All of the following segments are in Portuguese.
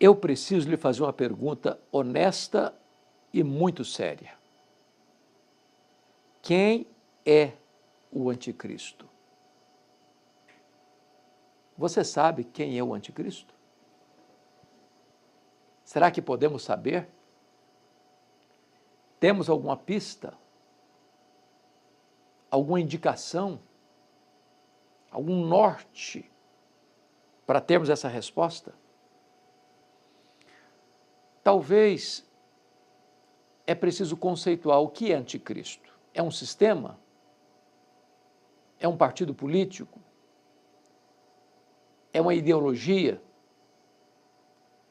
eu preciso lhe fazer uma pergunta honesta e muito séria. Quem é o anticristo? Você sabe quem é o anticristo? Será que podemos saber? Temos alguma pista? Alguma indicação? Algum norte para termos essa resposta? Talvez é preciso conceituar o que é anticristo. É um sistema? É um partido político? É uma ideologia?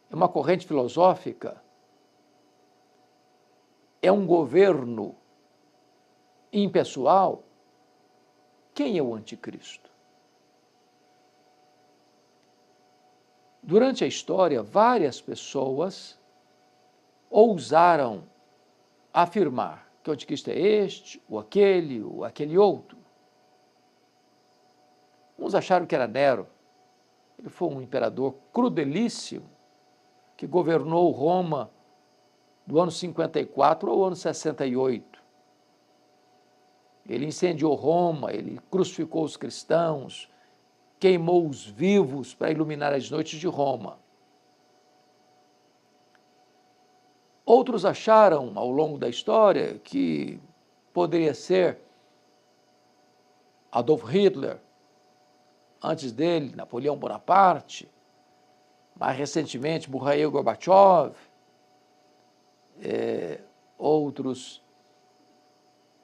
É uma corrente filosófica? É um governo impessoal? Quem é o anticristo? Durante a história, várias pessoas ousaram afirmar que o anticristo é este, ou aquele outro. Uns acharam que era Nero. Ele foi um imperador crudelíssimo que governou Roma do ano 54 ao ano 68. Ele incendiou Roma, ele crucificou os cristãos, queimou os vivos para iluminar as noites de Roma. Outros acharam, ao longo da história, que poderia ser Adolf Hitler, antes dele, Napoleão Bonaparte, mais recentemente, Mikhail Gorbachev. Outros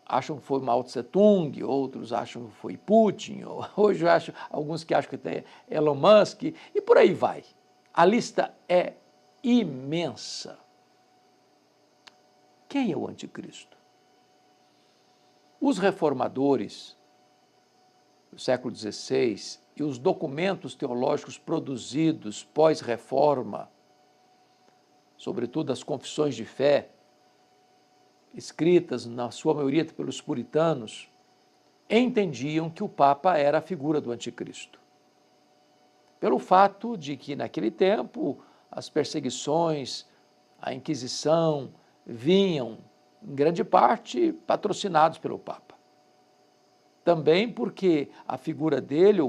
acham que foi Mao Tse Tung, outros acham que foi Putin, hoje eu acho, alguns que acham que tem Elon Musk, e por aí vai. A lista é imensa. Quem é o anticristo? Os reformadores do século XVI e os documentos teológicos produzidos pós-reforma, sobretudo as confissões de fé, escritas na sua maioria pelos puritanos, entendiam que o Papa era a figura do anticristo. Pelo fato de que, naquele tempo, as perseguições, a Inquisição, vinham, em grande parte, patrocinados pelo Papa. Também porque a figura dele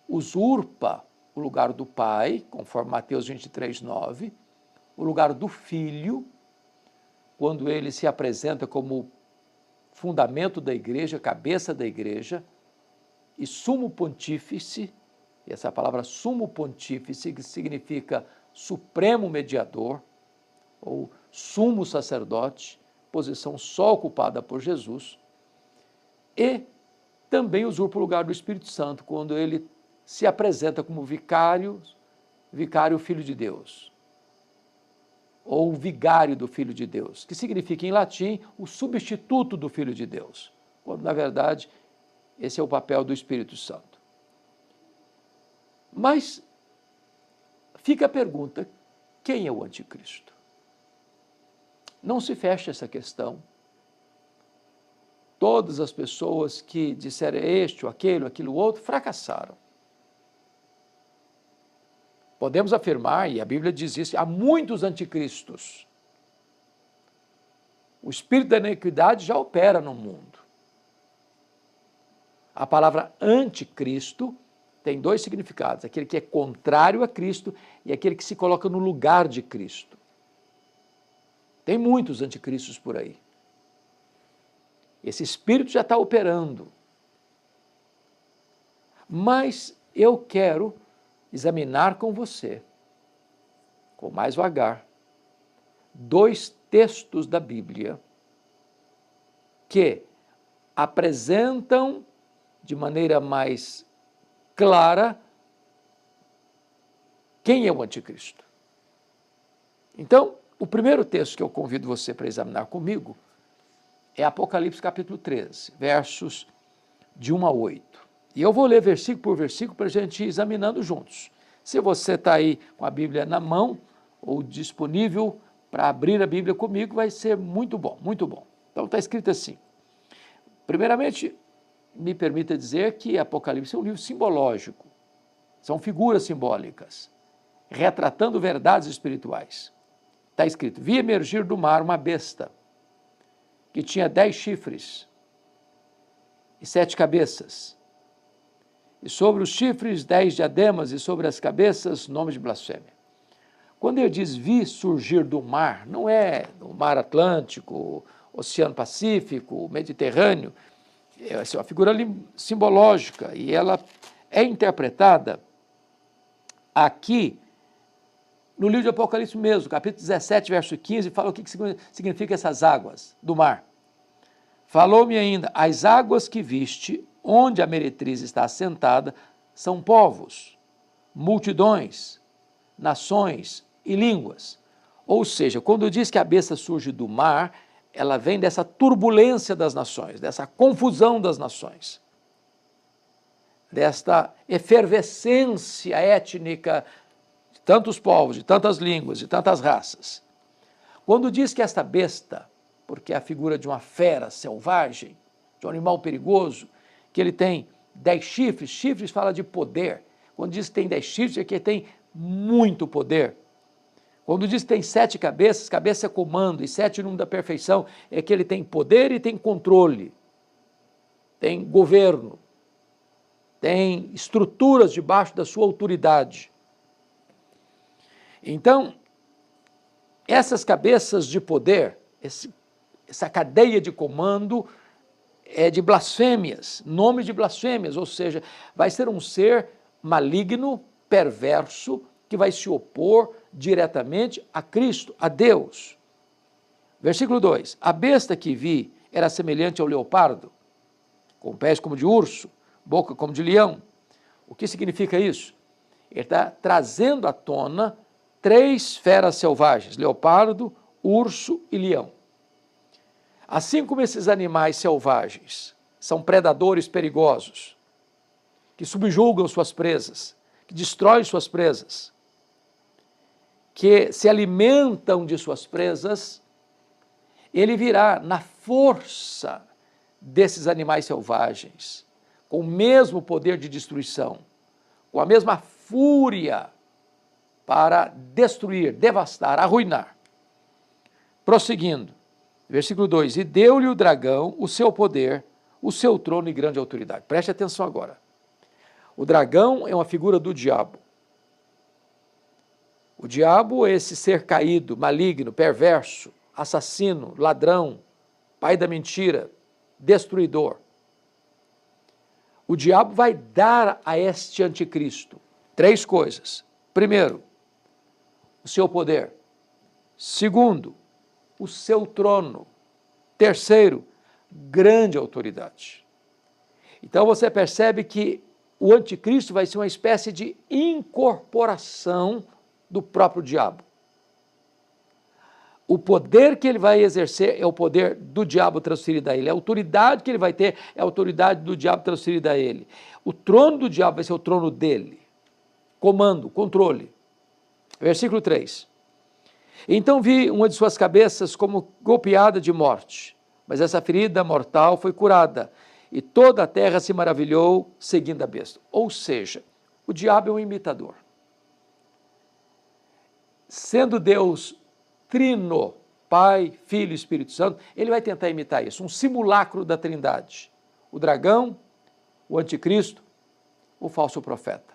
usurpa o lugar do Pai, conforme Mateus 23:9, o lugar do Filho, quando ele se apresenta como fundamento da igreja, cabeça da igreja, e sumo pontífice, e essa palavra sumo pontífice, que significa supremo mediador, ou sumo sacerdote, posição só ocupada por Jesus, e também usurpa o lugar do Espírito Santo, quando ele se apresenta como vicário Filho de Deus, ou vigário do Filho de Deus, que significa em latim o substituto do Filho de Deus, quando na verdade esse é o papel do Espírito Santo. Mas fica a pergunta, quem é o anticristo? Não se fecha essa questão. Todas as pessoas que disseram este, ou aquilo outro, fracassaram. Podemos afirmar, e a Bíblia diz isso, há muitos anticristos. O espírito da iniquidade já opera no mundo. A palavra anticristo tem dois significados, aquele que é contrário a Cristo e aquele que se coloca no lugar de Cristo. Tem muitos anticristos por aí. Esse espírito já está operando. Mas eu quero examinar com você, com mais vagar, dois textos da Bíblia que apresentam de maneira mais clara quem é o anticristo. Então, o primeiro texto que eu convido você para examinar comigo é Apocalipse capítulo 13, versos de 1 a 8. E eu vou ler versículo por versículo para a gente ir examinando juntos. Se você está aí com a Bíblia na mão ou disponível para abrir a Bíblia comigo, vai ser muito bom, muito bom. Então está escrito assim. Primeiramente, me permita dizer que Apocalipse é um livro simbológico. São figuras simbólicas. retratando verdades espirituais. Está escrito: vi emergir do mar uma besta que tinha 10 chifres e 7 cabeças, e sobre os chifres 10 diademas, e sobre as cabeças nome de blasfêmia. Quando ele diz vi surgir do mar, não é do mar Atlântico, Oceano Pacífico, Mediterrâneo, é uma figura simbológica, e ela é interpretada aqui no livro de Apocalipse mesmo, capítulo 17, verso 15, fala o que significa essas águas do mar. Falou-me ainda: as águas que viste, onde a meretriz está assentada, são povos, multidões, nações e línguas. Ou seja, quando diz que a besta surge do mar, ela vem dessa turbulência das nações, dessa confusão das nações, desta efervescência étnica de tantos povos, de tantas línguas, de tantas raças. Quando diz que esta besta, porque é a figura de uma fera selvagem, de um animal perigoso, que ele tem 10 chifres, chifres fala de poder. Quando diz que tem 10 chifres, é que ele tem muito poder. Quando diz que tem 7 cabeças, cabeça é comando, e 7 número da perfeição, é que ele tem poder e tem controle, tem governo, tem estruturas debaixo da sua autoridade. Então, essas cabeças de poder, essa cadeia de comando é de blasfêmias, nome de blasfêmias, ou seja, vai ser um ser maligno, perverso, que vai se opor diretamente a Cristo, a Deus. Versículo 2: a besta que vi era semelhante ao leopardo, com pés como de urso, boca como de leão. O que significa isso? Ele está trazendo à tona 3 feras selvagens: leopardo, urso e leão. Assim como esses animais selvagens são predadores perigosos, que subjugam suas presas, que destroem suas presas, que se alimentam de suas presas, ele virá na força desses animais selvagens, com o mesmo poder de destruição, com a mesma fúria para destruir, devastar, arruinar. Prosseguindo, versículo 2: e deu-lhe o dragão o seu poder, o seu trono e grande autoridade. Preste atenção agora. O dragão é uma figura do diabo. O diabo é esse ser caído, maligno, perverso, assassino, ladrão, pai da mentira, destruidor. O diabo vai dar a este anticristo 3 coisas. Primeiro, o seu poder. Segundo, o seu trono. Terceiro, grande autoridade. Então você percebe que o anticristo vai ser uma espécie de incorporação do próprio diabo. O poder que ele vai exercer é o poder do diabo transferido a ele. A autoridade que ele vai ter é a autoridade do diabo transferida a ele. O trono do diabo vai ser o trono dele. Comando, controle. Versículo 3. Então vi uma de suas cabeças como golpeada de morte, mas essa ferida mortal foi curada, e toda a terra se maravilhou seguindo a besta. Ou seja, o diabo é um imitador. Sendo Deus trino, Pai, Filho e Espírito Santo, ele vai tentar imitar isso, um simulacro da Trindade. O dragão, o anticristo, o falso profeta.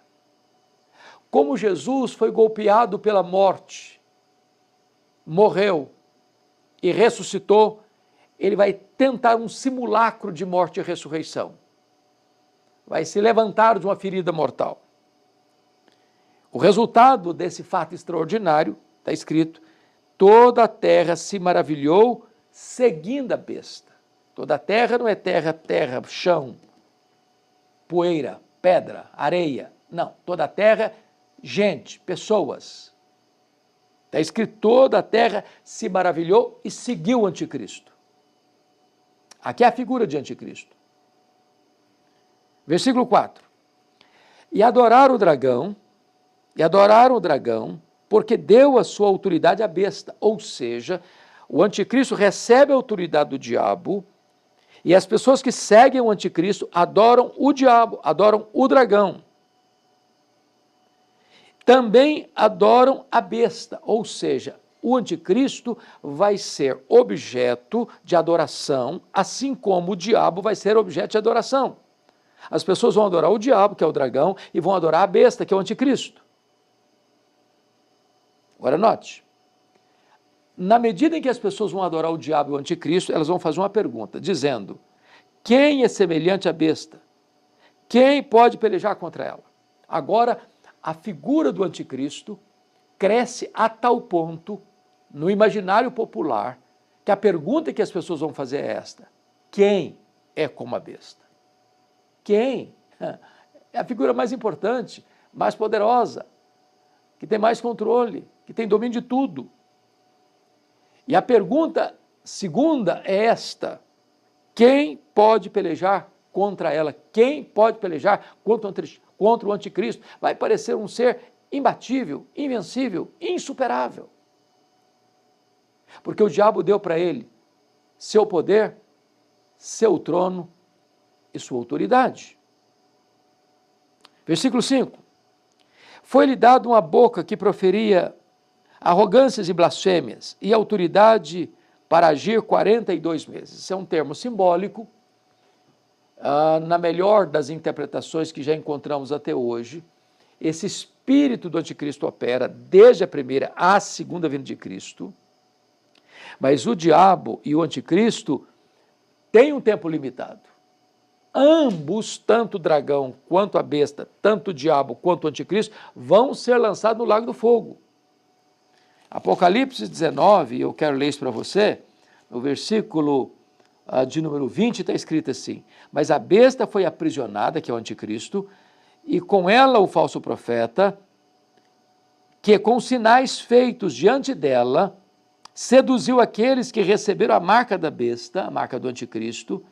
Como Jesus foi golpeado pela morte, morreu e ressuscitou, ele vai tentar um simulacro de morte e ressurreição. Vai se levantar de uma ferida mortal. O resultado desse fato extraordinário, está escrito, toda a terra se maravilhou seguindo a besta. Toda a terra não é terra, chão, poeira, pedra, areia. Não, toda a terra, gente, pessoas. Está escrito, toda a terra se maravilhou e seguiu o anticristo. Aqui é a figura de anticristo. Versículo 4. E adoraram o dragão, porque deu a sua autoridade à besta. Ou seja, o anticristo recebe a autoridade do diabo, e as pessoas que seguem o anticristo adoram o diabo, adoram o dragão. também adoram a besta, ou seja, o anticristo vai ser objeto de adoração, assim como o diabo vai ser objeto de adoração. As pessoas vão adorar o diabo, que é o dragão, e vão adorar a besta, que é o anticristo. Agora note, na medida em que as pessoas vão adorar o diabo e o anticristo, elas vão fazer uma pergunta, dizendo: quem é semelhante à besta? Quem pode pelejar contra ela? Agora, a figura do anticristo cresce a tal ponto no imaginário popular que a pergunta que as pessoas vão fazer é esta: quem é como a besta? Quem? É a figura mais importante, mais poderosa, que tem mais controle, que tem domínio de tudo. E a pergunta segunda é esta: quem pode pelejar contra ela? Quem pode pelejar contra o anticristo? Vai parecer um ser imbatível, invencível, insuperável. Porque o diabo deu para ele seu poder, seu trono e sua autoridade. Versículo 5. Foi-lhe dado uma boca que proferia arrogâncias e blasfêmias, e autoridade para agir 42 meses. Isso é um termo simbólico, na melhor das interpretações que já encontramos até hoje. Esse espírito do anticristo opera desde a primeira à segunda vinda de Cristo, mas o diabo e o anticristo têm um tempo limitado. Ambos, tanto o dragão quanto a besta, tanto o diabo quanto o anticristo, vão ser lançados no lago do fogo. Apocalipse 19, eu quero ler isso para você, no versículo de número 20 está escrito assim: mas a besta foi aprisionada, que é o anticristo, e com ela o falso profeta, que com sinais feitos diante dela, seduziu aqueles que receberam a marca da besta, a marca do anticristo,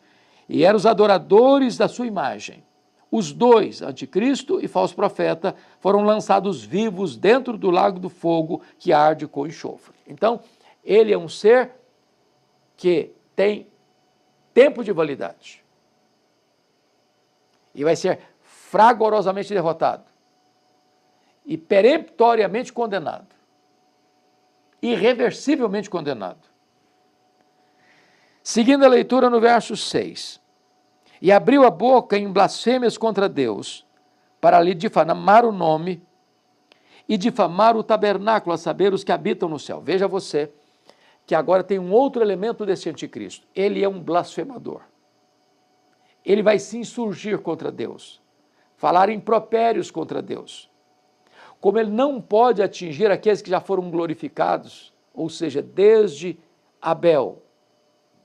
e eram os adoradores da sua imagem. Os dois, anticristo e falso profeta, foram lançados vivos dentro do lago do fogo que arde com enxofre. Então, ele é um ser que tem tempo de validade. E vai ser fragorosamente derrotado. E peremptoriamente condenado. Irreversivelmente condenado. Seguindo a leitura no verso 6. E abriu a boca em blasfêmias contra Deus, para lhe difamar o nome e difamar o tabernáculo, a saber, os que habitam no céu. Veja você que agora tem um outro elemento desse anticristo. Ele é um blasfemador. Ele vai se insurgir contra Deus, falar impropérios contra Deus. Como ele não pode atingir aqueles que já foram glorificados, ou seja, desde Abel,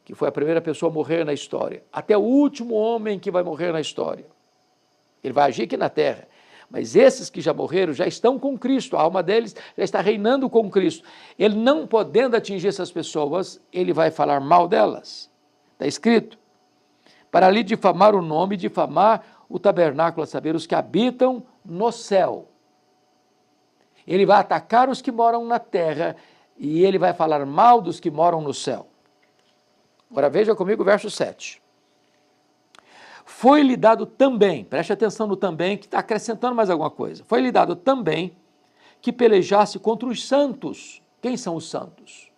que foi a primeira pessoa a morrer na história, até o último homem que vai morrer na história. Ele vai agir aqui na terra. Mas esses que já morreram já estão com Cristo, a alma deles já está reinando com Cristo. Ele não podendo atingir essas pessoas, ele vai falar mal delas. Está escrito: para lhe difamar o nome, difamar o tabernáculo, a saber, os que habitam no céu. Ele vai atacar os que moram na terra e ele vai falar mal dos que moram no céu. Agora veja comigo o verso 7. Foi-lhe dado também, preste atenção no também, que está acrescentando mais alguma coisa. Foi-lhe dado também que pelejasse contra os santos. Quem são os santos?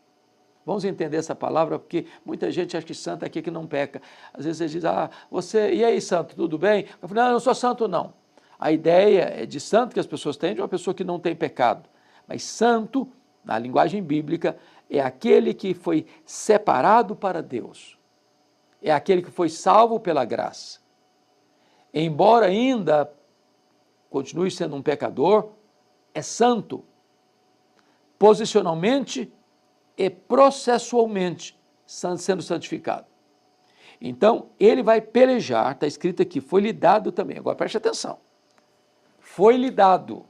Vamos entender essa palavra, porque muita gente acha que santo é aqui que não peca. Às vezes você diz: você, e aí santo, tudo bem? Eu falo: não, eu não sou santo não. A ideia é de santo que as pessoas têm, de uma pessoa que não tem pecado. Mas santo, na linguagem bíblica, é aquele que foi separado para Deus. É aquele que foi salvo pela graça. Embora ainda continue sendo um pecador, é santo. Posicionalmente e processualmente sendo santificado. Então, ele vai pelejar, está escrito aqui, foi-lhe dado também. Agora preste atenção. Foi-lhe dado.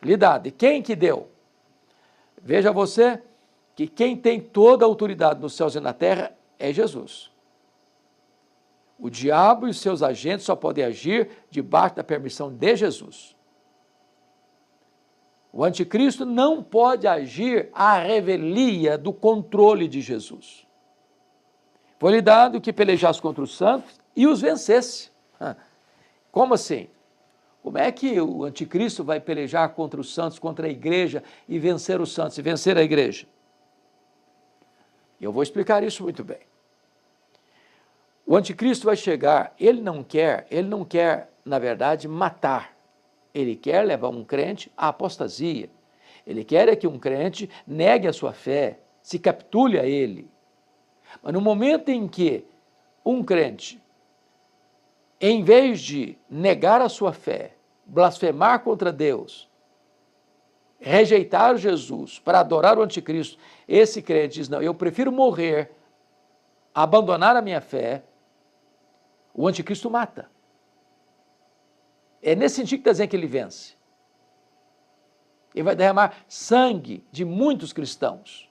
Lhe dado. E quem que deu? Veja você que quem tem toda a autoridade nos céus e na terra é Jesus. O diabo e os seus agentes só podem agir debaixo da permissão de Jesus. O anticristo não pode agir à revelia do controle de Jesus. Foi-lhe dado que pelejasse contra os santos e os vencesse. Como assim? Como é que o anticristo vai pelejar contra os santos, contra a igreja e vencer os santos e vencer a igreja? Eu vou explicar isso muito bem. O anticristo vai chegar, ele não quer, na verdade, matar. Ele quer levar um crente à apostasia. Ele quer é que um crente negue a sua fé, se capitule a ele. Mas no momento em que um crente, em vez de negar a sua fé, blasfemar contra Deus, rejeitar Jesus para adorar o anticristo, esse crente diz, não, eu prefiro morrer, abandonar a minha fé, o anticristo mata. É nesse sentido que está dizendo que ele vence. Ele vai derramar sangue de muitos cristãos.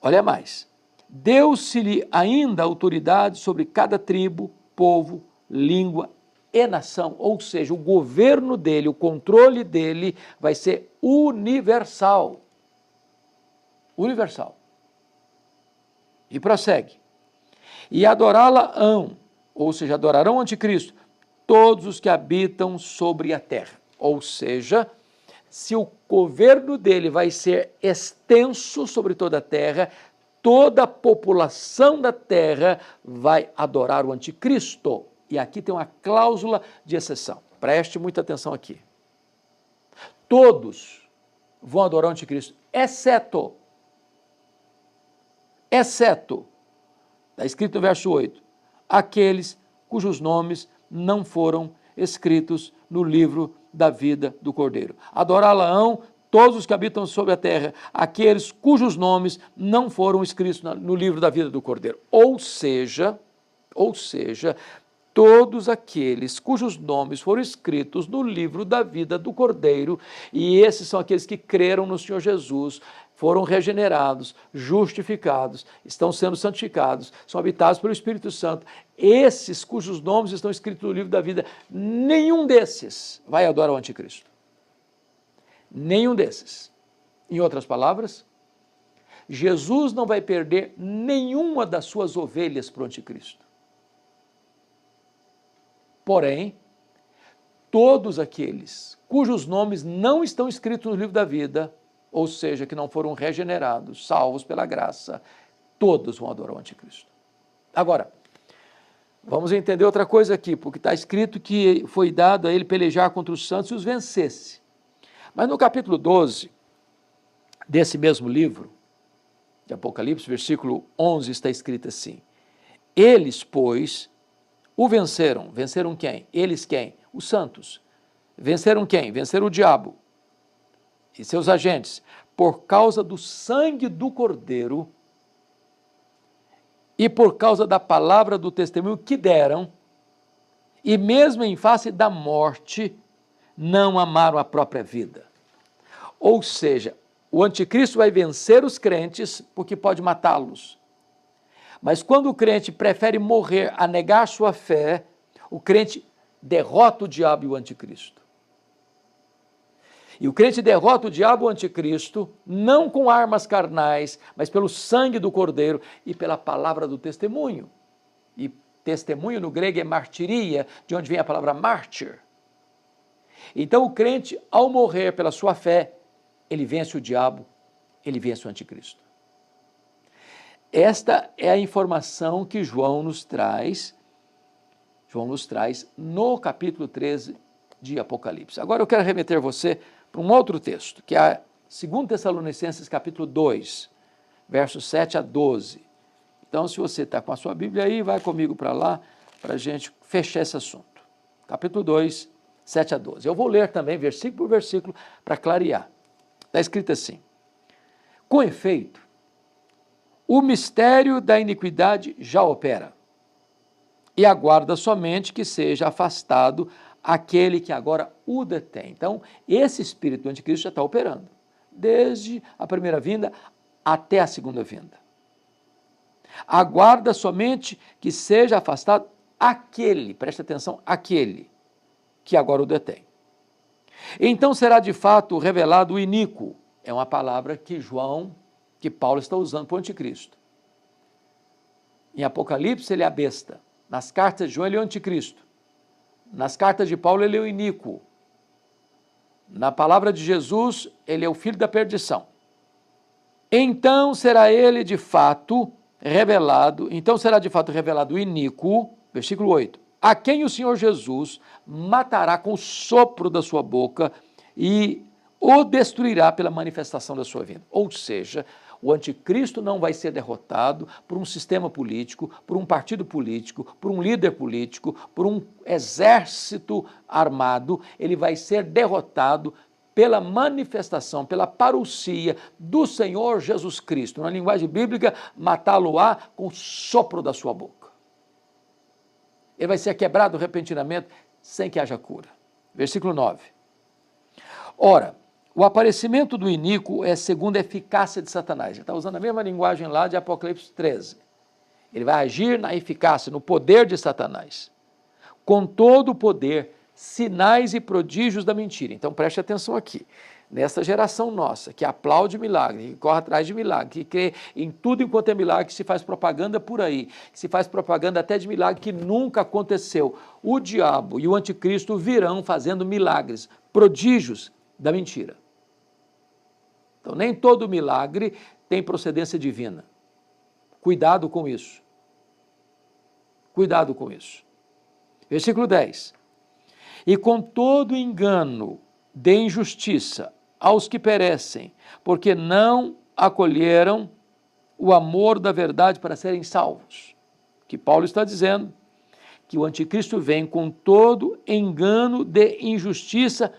Olha mais. Deu-se-lhe ainda autoridade sobre cada tribo, povo, língua e nação, ou seja, o governo dele, o controle dele vai ser universal. Universal. E prossegue. E adorá-la-ão, ou seja, adorarão o anticristo, todos os que habitam sobre a terra. Ou seja, se o governo dele vai ser extenso sobre toda a terra, toda a população da terra vai adorar o anticristo. E aqui tem uma cláusula de exceção. Preste muita atenção aqui. Todos vão adorar o anticristo, exceto, está escrito no verso 8, aqueles cujos nomes não foram escritos no livro da vida do Cordeiro. Adorá-la-ão todos os que habitam sobre a terra, aqueles cujos nomes não foram escritos no livro da vida do Cordeiro. Ou seja, todos aqueles cujos nomes foram escritos no livro da vida do Cordeiro, e esses são aqueles que creram no Senhor Jesus, foram regenerados, justificados, estão sendo santificados, são habitados pelo Espírito Santo. Esses cujos nomes estão escritos no livro da vida, nenhum desses vai adorar o anticristo. Nenhum desses. Em outras palavras, Jesus não vai perder nenhuma das suas ovelhas para o anticristo. Porém, todos aqueles cujos nomes não estão escritos no livro da vida, ou seja, que não foram regenerados, salvos pela graça, todos vão adorar o anticristo. Agora, vamos entender outra coisa aqui, porque está escrito que foi dado a ele pelejar contra os santos e os vencesse. Mas no capítulo 12 desse mesmo livro, de Apocalipse, versículo 11, está escrito assim, eles, pois, o venceram. Venceram quem? Eles quem? Os santos. Venceram quem? Venceram o diabo e seus agentes, por causa do sangue do Cordeiro e por causa da palavra do testemunho que deram, e mesmo em face da morte, não amaram a própria vida. Ou seja, o anticristo vai vencer os crentes porque pode matá-los. Mas quando o crente prefere morrer a negar sua fé, o crente derrota o diabo e o anticristo. E o crente derrota o diabo e o anticristo, não com armas carnais, mas pelo sangue do Cordeiro e pela palavra do testemunho. E testemunho no grego é martiria, de onde vem a palavra mártir. Então o crente, ao morrer pela sua fé, ele vence o diabo, ele vence o anticristo. Esta é a informação que João nos traz no capítulo 13 de Apocalipse. Agora eu quero remeter você para um outro texto, que é 2 Tessalonicenses capítulo 2, versos 7 a 12. Então, se você está com a sua Bíblia aí, vai comigo para lá, para a gente fechar esse assunto. Capítulo 2, 7 a 12. Eu vou ler também, versículo por versículo, para clarear. Está escrito assim, com efeito, o mistério da iniquidade já opera, e aguarda somente que seja afastado aquele que agora o detém. Então, esse espírito do anticristo já está operando, desde a primeira vinda até a segunda vinda. Aguarda somente que seja afastado aquele, presta atenção, aquele que agora o detém. Então será de fato revelado o iníquo, é uma palavra que Paulo está usando para o anticristo. Em Apocalipse ele é a besta, nas cartas de João ele é o anticristo. Nas cartas de Paulo, ele é o iníquo. Na palavra de Jesus, ele é o filho da perdição. Então será de fato revelado o iníquo, versículo 8, a quem o Senhor Jesus matará com o sopro da sua boca e o destruirá pela manifestação da sua vinda. Ou seja, o anticristo não vai ser derrotado por um sistema político, por um partido político, por um líder político, por um exército armado. Ele vai ser derrotado pela manifestação, pela parousia do Senhor Jesus Cristo. Na linguagem bíblica, matá-lo-á com o sopro da sua boca. Ele vai ser quebrado repentinamente sem que haja cura. Versículo 9. Ora, o aparecimento do iníquo é segundo a eficácia de Satanás. Ele está usando a mesma linguagem lá de Apocalipse 13. Ele vai agir na eficácia, no poder de Satanás. Com todo o poder, sinais e prodígios da mentira. Então preste atenção aqui. Nessa geração nossa, que aplaude milagre, que corre atrás de milagre, que crê em tudo enquanto é milagre, que se faz propaganda por aí, que se faz propaganda até de milagre que nunca aconteceu. O diabo e o anticristo virão fazendo milagres, prodígios da mentira. Então, nem todo milagre tem procedência divina. Cuidado com isso. Cuidado com isso. Versículo 10. E com todo engano de injustiça aos que perecem, porque não acolheram o amor da verdade para serem salvos. Que Paulo está dizendo que o anticristo vem com todo engano de injustiça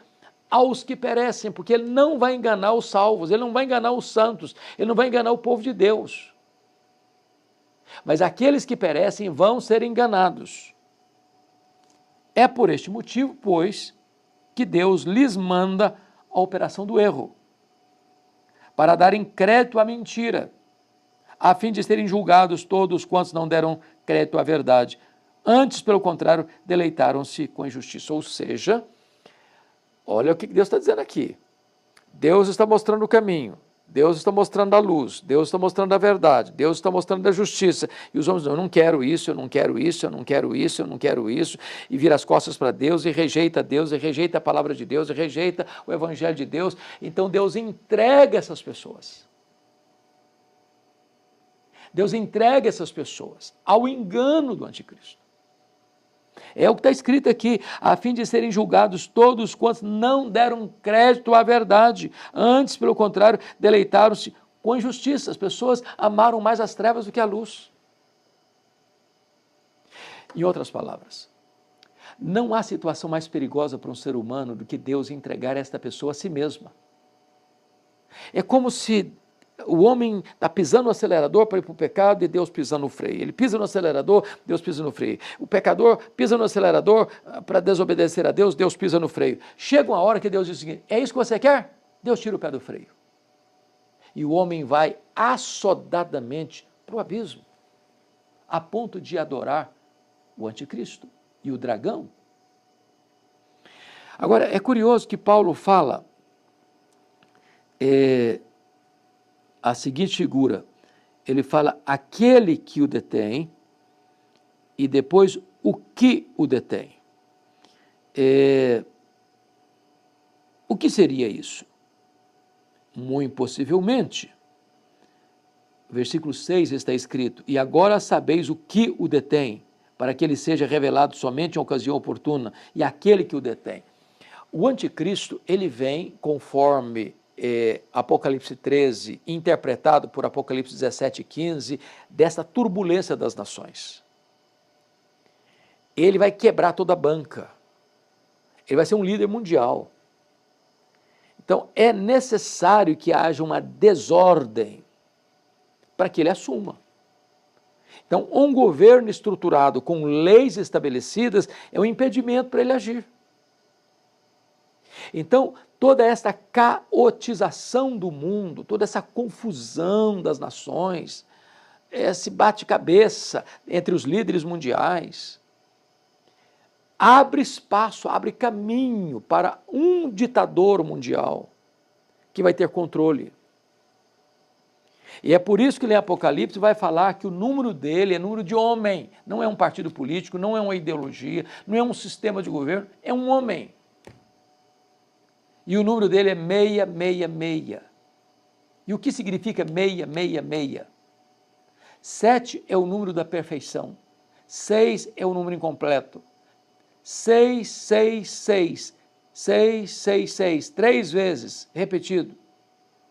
aos que perecem, porque ele não vai enganar os salvos, ele não vai enganar os santos, ele não vai enganar o povo de Deus. Mas aqueles que perecem vão ser enganados. É por este motivo, pois, que Deus lhes manda a operação do erro, para darem crédito à mentira, a fim de serem julgados todos quantos não deram crédito à verdade. Antes, pelo contrário, deleitaram-se com a injustiça. Ou seja, olha o que Deus está dizendo aqui. Deus está mostrando o caminho, Deus está mostrando a luz, Deus está mostrando a verdade, Deus está mostrando a justiça. E os homens dizem, eu não quero isso, eu não quero isso, eu não quero isso, eu não quero isso. E vira as costas para Deus, e rejeita a palavra de Deus, e rejeita o evangelho de Deus. Então Deus entrega essas pessoas. Deus entrega essas pessoas ao engano do anticristo. É o que está escrito aqui, a fim de serem julgados todos quantos não deram crédito à verdade. Antes, pelo contrário, deleitaram-se com a injustiça. As pessoas amaram mais as trevas do que a luz. Em outras palavras, não há situação mais perigosa para um ser humano do que Deus entregar esta pessoa a si mesma. É como se o homem está pisando no acelerador para ir para o pecado e Deus pisa no freio. Ele pisa no acelerador, Deus pisa no freio. O pecador pisa no acelerador para desobedecer a Deus, Deus pisa no freio. Chega uma hora que Deus diz o seguinte, é isso que você quer? Deus tira o pé do freio. E o homem vai assodadamente para o abismo, a ponto de adorar o anticristo e o dragão. Agora, é curioso que Paulo fala a seguinte figura, ele fala aquele que o detém e depois o que o detém. O que seria isso? Muito possivelmente, versículo 6 está escrito, e agora sabeis o que o detém, para que ele seja revelado somente em ocasião oportuna, e aquele que o detém. O anticristo, ele vem conforme Apocalipse 13, interpretado por Apocalipse 17 e 15, dessa turbulência das nações. Ele vai quebrar toda a banca. Ele vai ser um líder mundial. Então, é necessário que haja uma desordem para que ele assuma. Então, um governo estruturado com leis estabelecidas é um impedimento para ele agir. Então, toda essa caotização do mundo, toda essa confusão das nações, esse bate-cabeça entre os líderes mundiais, abre espaço, abre caminho para um ditador mundial que vai ter controle. E é por isso que em Apocalipse vai falar que o número dele é número de homem, não é um partido político, não é uma ideologia, não é um sistema de governo, é um homem. E o número dele é 666. E o que significa 666? 7 é o número da perfeição, 6 é o número incompleto, 666, 666, 3 vezes repetido,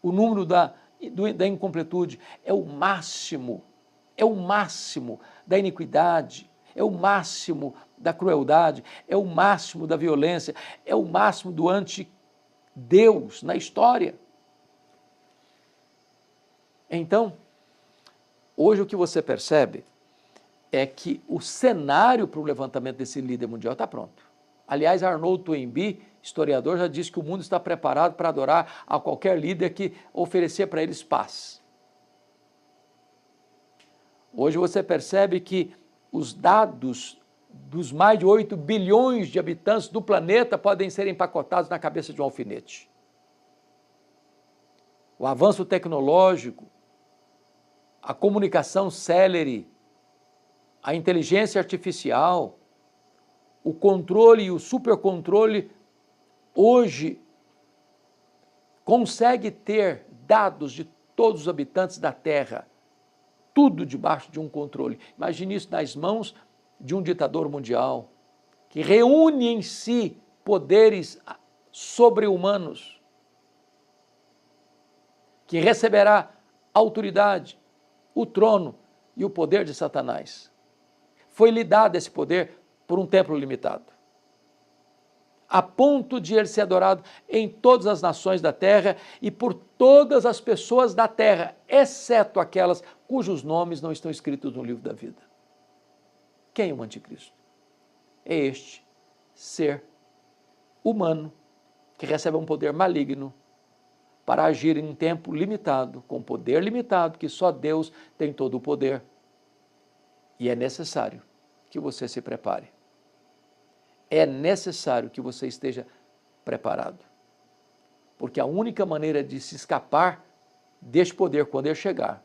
o número da incompletude é o máximo da iniquidade, é o máximo da crueldade, é o máximo da violência, é o máximo do anti-Deus na história. Então, hoje o que você percebe é que o cenário para o levantamento desse líder mundial está pronto. Aliás, Arnold Toynbee, historiador, já disse que o mundo está preparado para adorar a qualquer líder que oferecer para eles paz. Hoje você percebe que os dados dos mais de 8 bilhões de habitantes do planeta podem ser empacotados na cabeça de um alfinete. O avanço tecnológico, a comunicação célere, a inteligência artificial, o controle e o supercontrole, hoje consegue ter dados de todos os habitantes da Terra, tudo debaixo de um controle. Imagine isso nas mãos de um ditador mundial, que reúne em si poderes sobre-humanos, que receberá autoridade, o trono e o poder de Satanás. Foi-lhe dado esse poder por um tempo limitado, a ponto de ele ser adorado em todas as nações da terra e por todas as pessoas da terra, exceto aquelas cujos nomes não estão escritos no livro da vida. Quem é o anticristo? É este ser humano que recebe um poder maligno para agir em um tempo limitado, com poder limitado, que só Deus tem todo o poder. E é necessário que você se prepare. É necessário que você esteja preparado. Porque a única maneira de se escapar deste poder quando ele chegar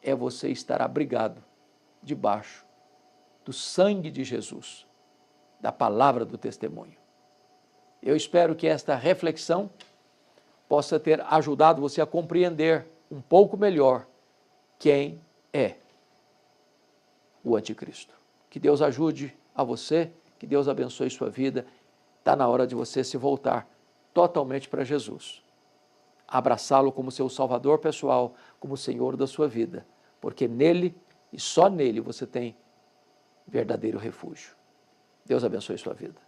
é você estar abrigado debaixo do sangue de Jesus, da palavra do testemunho. Eu espero que esta reflexão possa ter ajudado você a compreender um pouco melhor quem é o anticristo. Que Deus ajude a você, que Deus abençoe sua vida. Está na hora de você se voltar totalmente para Jesus. Abraçá-lo como seu salvador pessoal, como Senhor da sua vida, porque nele e só nele você tem verdadeiro refúgio. Deus abençoe sua vida.